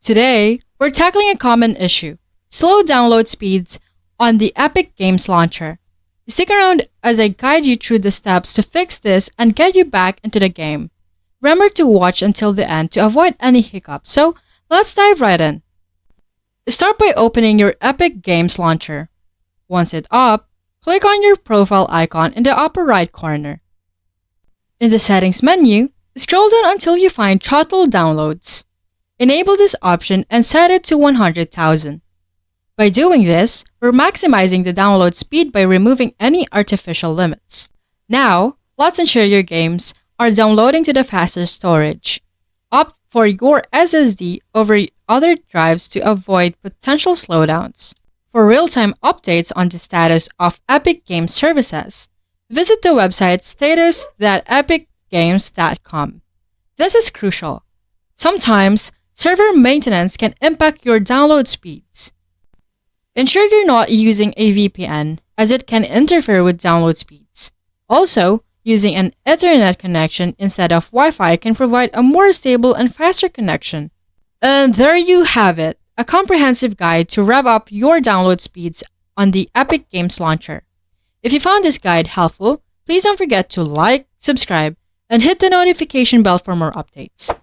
Today, we're tackling a common issue: slow download speeds on the Epic Games Launcher. Stick around as I guide you through the steps to fix this and get you back into the game. Remember to watch until the end to avoid any hiccups, so let's dive right in. Start by opening your Epic Games Launcher. Once it's up, click on your profile icon in the upper right corner. In the Settings menu, scroll down until you find Throttle Downloads. Enable this option and set it to 100,000. By doing this, we're maximizing the download speed by removing any artificial limits. Now, let's ensure your games are downloading to the fastest storage. Opt for your SSD over other drives to avoid potential slowdowns. For real-time updates on the status of Epic Games services, visit the website status.epicgames.com. This is crucial. Sometimes, server maintenance can impact your download speeds. Ensure you're not using a VPN, as it can interfere with download speeds. Also, using an Ethernet connection instead of Wi-Fi can provide a more stable and faster connection. And there you have it, a comprehensive guide to rev up your download speeds on the Epic Games Launcher. If you found this guide helpful, please don't forget to like, subscribe, and hit the notification bell for more updates.